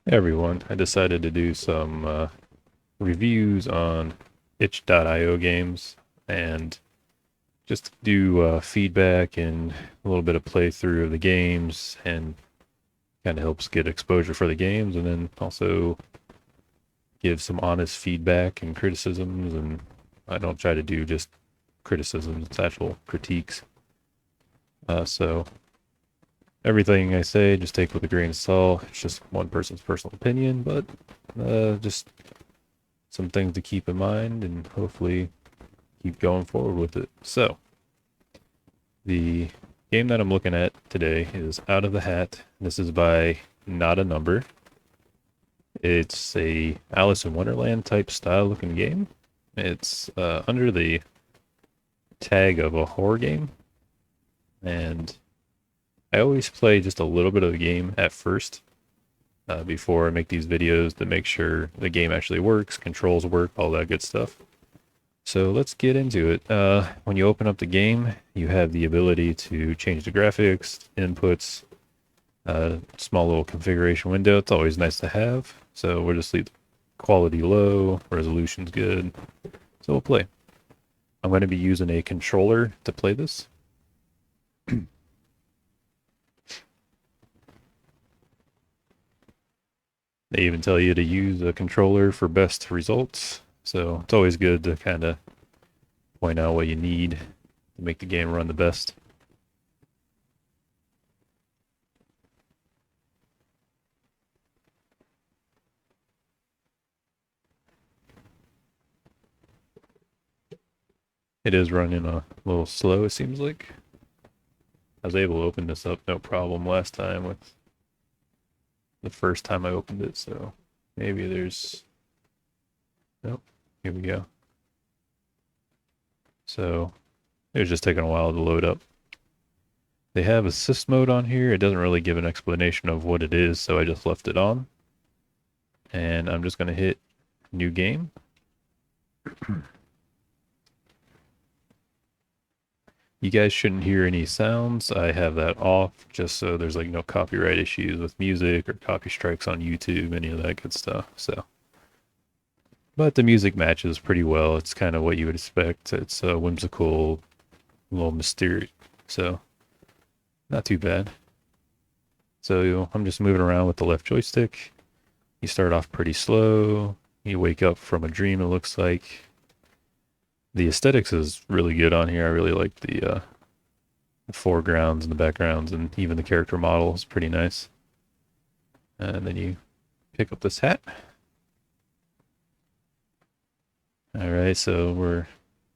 Hey everyone, I decided to do some reviews on itch.io games and just do feedback and a little bit of playthrough of the games and kind of helps get exposure for the games and then also give some honest feedback and criticisms. And I don't try to do just criticisms, it's actual critiques. So everything I say, just take with a grain of salt. It's just one person's personal opinion, but just some things to keep in mind and hopefully keep going forward with it. So, the game that I'm looking at today is Out of the Hat. This is by Not a Number. It's a Alice in Wonderland type style looking game. It's under the tag of a horror game, and I always play just a little bit of the game at first before I make these videos to make sure the game actually works, controls work, all that good stuff. So let's get into it. When you open up the game, you have the ability to change the graphics, inputs, small little configuration window. It's always nice to have. So we'll just leave quality low, resolution's good. So we'll play. I'm going to be using a controller to play this. They even tell you to use a controller for best results. So it's always good to kind of point out what you need to make the game run the best. It is running a little slow, it seems like. I was able to open this up no problem last time with the first time I opened it, so maybe there's... Nope, here we go. So it was just taking a while to load up. They have assist mode on here. It doesn't really give an explanation of what it is, so I just left it on. And I'm just going to hit new game. You guys shouldn't hear any sounds. I have that off just so there's like no copyright issues with music or copy strikes on YouTube, any of that good stuff. So, but the music matches pretty well. It's kind of what you would expect. It's whimsical, a little mysterious. So, not too bad. So I'm just moving around with the left joystick. You start off pretty slow. You wake up from a dream, it looks like. The aesthetics is really good on here. I really like the foregrounds and the backgrounds, and even the character model is pretty nice. And then you pick up this hat. All right, so we're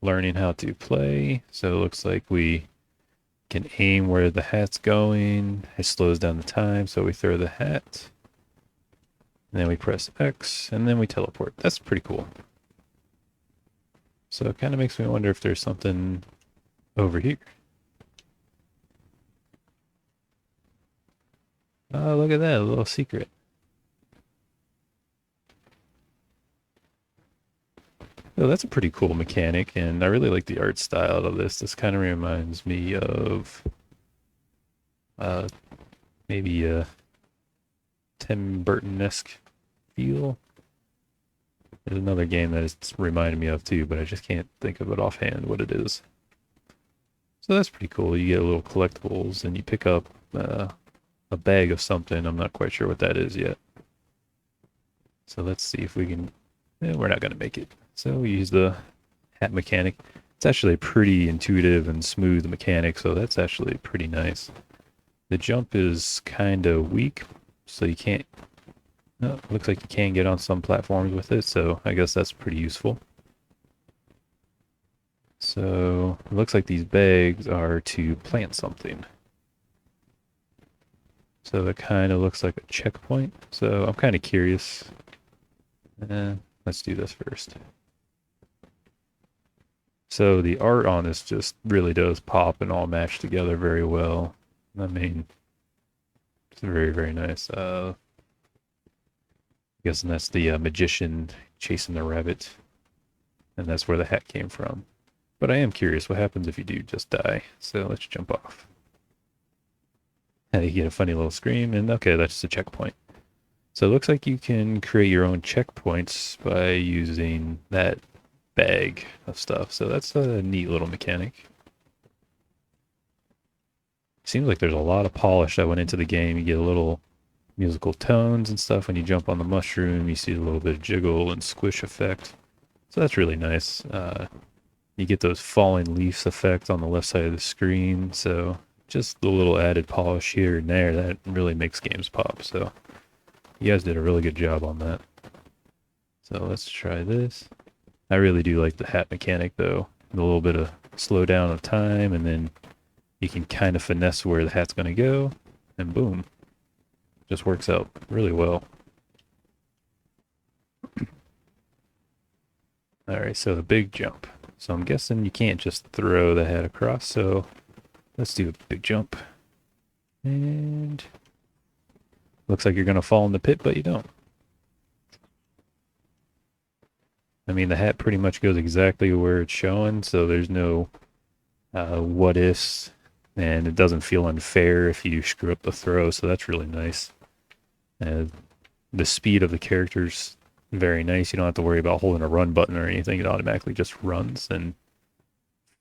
learning how to play. So it looks like we can aim where the hat's going. It slows down the time, so we throw the hat. And then we press X, and then we teleport. That's pretty cool. So it kind of makes me wonder if there's something over here. Oh, look at that, a little secret. Oh, that's a pretty cool mechanic, and I really like the art style of this. This kind of reminds me of uh, maybe a Tim Burton-esque feel. There's another game that it's reminded me of too, but I just can't think of it offhand what it is. So that's pretty cool. You get little collectibles, and you pick up a bag of something. I'm not quite sure what that is yet. So let's see if we can... we're not going to make it. So we use the hat mechanic. It's actually a pretty intuitive and smooth mechanic, so that's actually pretty nice. The jump is kind of weak, so you can't... Oh, looks like you can get on some platforms with it, so I guess that's pretty useful. So it looks like these bags are to plant something. So it kind of looks like a checkpoint. So I'm kind of curious. Let's do this first. So the art on this just really does pop and all match together very well. I mean, it's very, very nice. I guess that's the magician chasing the rabbit. And that's where the hat came from. But I am curious what happens if you do just die. So let's jump off. And you get a funny little scream, and okay, that's just a checkpoint. So it looks like you can create your own checkpoints by using that bag of stuff. So that's a neat little mechanic. Seems like there's a lot of polish that went into the game. You get a little musical tones and stuff when you jump on the mushroom. You see a little bit of jiggle and squish effect. So that's really nice. You get those falling leaves effect on the left side of the screen. So just the little added polish here and there that really makes games pop. So you guys did a really good job on that. So let's try this. I really do like the hat mechanic though. A little bit of slow down of time, and then you can kind of finesse where the hat's going to go, and boom. Just works out really well. Alright, so the big jump. So I'm guessing you can't just throw the hat across, so let's do a big jump. And looks like you're going to fall in the pit, but you don't. I mean, the hat pretty much goes exactly where it's showing, so there's no what ifs, and it doesn't feel unfair if you screw up the throw, so that's really nice. The speed of the character's very nice. You don't have to worry about holding a run button or anything. It automatically just runs and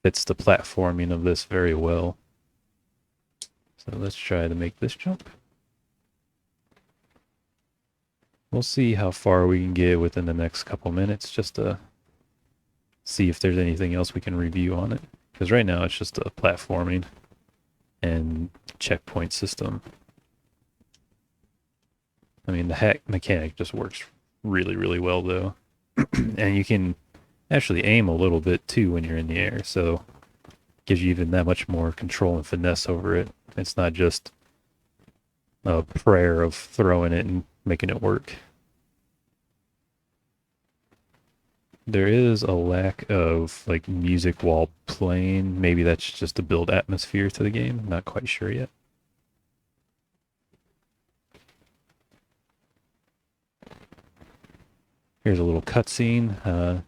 fits the platforming of this very well. So let's try to make this jump. We'll see how far we can get within the next couple minutes just to see if there's anything else we can review on it. Because right now it's just a platforming and checkpoint system. I mean, the hack mechanic just works really, really well though. And you can actually aim a little bit too when you're in the air, so it gives you even that much more control and finesse over it. It's not just a prayer of throwing it and making it work. There is a lack of like music while playing. Maybe that's just to build atmosphere to the game. I'm not quite sure yet. Here's a little cutscene.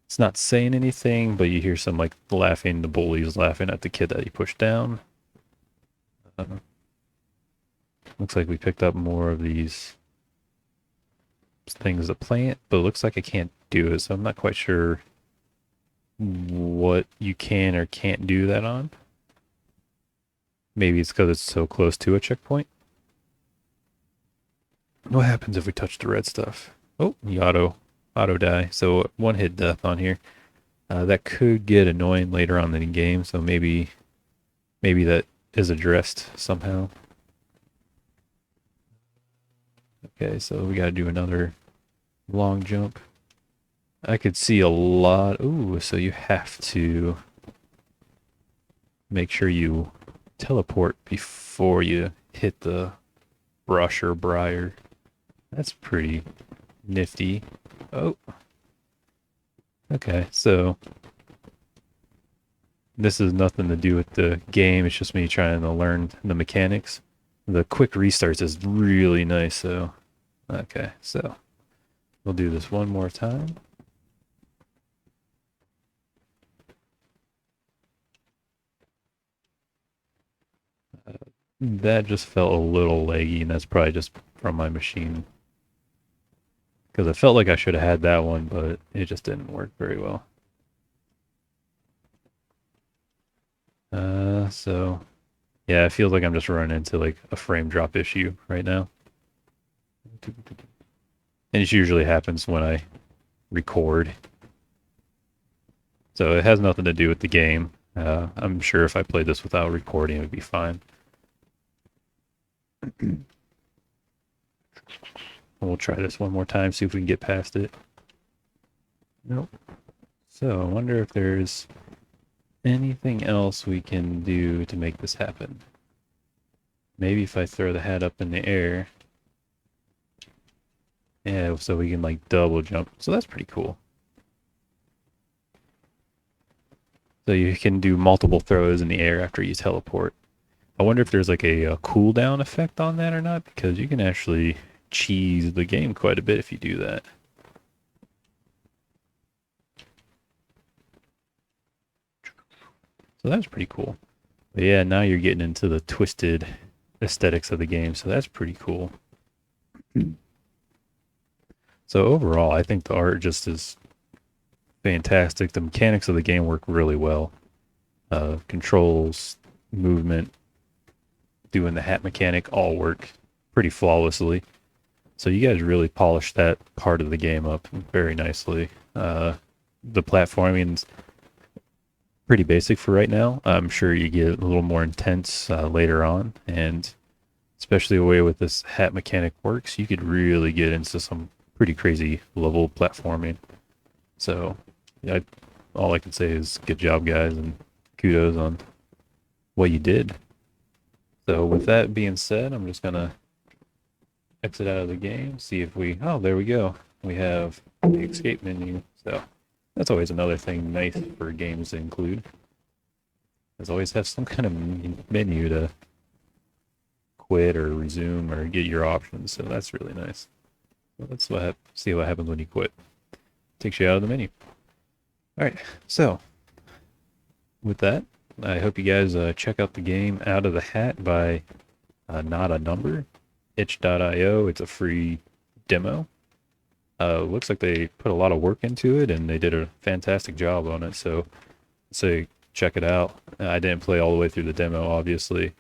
It's not saying anything, but you hear some like laughing. The bully's laughing at the kid that he pushed down. Looks like we picked up more of these things to plant, but it looks like I can't do it, so I'm not quite sure what you can or can't do that on. Maybe it's because it's so close to a checkpoint. What happens if we touch the red stuff? Oh, you auto die. So one hit death on here. That could get annoying later on in the game, so maybe that is addressed somehow. Okay, so we gotta do another long jump. I could see a lot. Ooh, so you have to make sure you teleport before you hit the brush or briar. That's pretty nifty. Oh. Okay, so this has nothing to do with the game. It's just me trying to learn the mechanics. The quick restarts is really nice, so okay, so we'll do this one more time. That just felt a little laggy, and that's probably just from my machine. Because I felt like I should have had that one, but it just didn't work very well. So yeah, it feels like I'm just running into like a frame drop issue right now. And it usually happens when I record. So it has nothing to do with the game. I'm sure if I played this without recording, it would be fine. We'll try this one more time, see if we can get past it. Nope. So I wonder if there's anything else we can do to make this happen. Maybe if I throw the hat up in the air. Yeah, so we can like double jump. So that's pretty cool. So you can do multiple throws in the air after you teleport. I wonder if there's like a cooldown effect on that or not, because you can actually cheese the game quite a bit if you do that. So that's pretty cool. But yeah, now you're getting into the twisted aesthetics of the game, so that's pretty cool. So overall, I think the art just is fantastic. The mechanics of the game work really well. Controls, movement, doing the hat mechanic all work pretty flawlessly. So you guys really polished that part of the game up very nicely. The platforming's pretty basic for right now. I'm sure you get a little more intense later on, and especially the way with this hat mechanic works, you could really get into some pretty crazy level platforming. So, yeah, all I can say is good job, guys, and kudos on what you did. So, with that being said, I'm just gonna exit out of the game, see if we. Oh, there we go. We have the escape menu. So, that's always another thing nice for games to include. Is always have some kind of menu to quit or resume or get your options. So that's really nice. So let's see what happens when you quit. Takes you out of the menu. All right. So with that, I hope you guys check out the game Out of the Hat by Not a Number, itch.io. It's a free demo. Looks like they put a lot of work into it and they did a fantastic job on it. So say check it out. I didn't play all the way through the demo, obviously.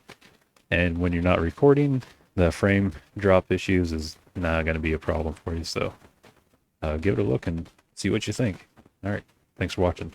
And when you're not recording, the frame drop issues is not going to be a problem for you. So give it a look and see what you think. All right. Thanks for watching.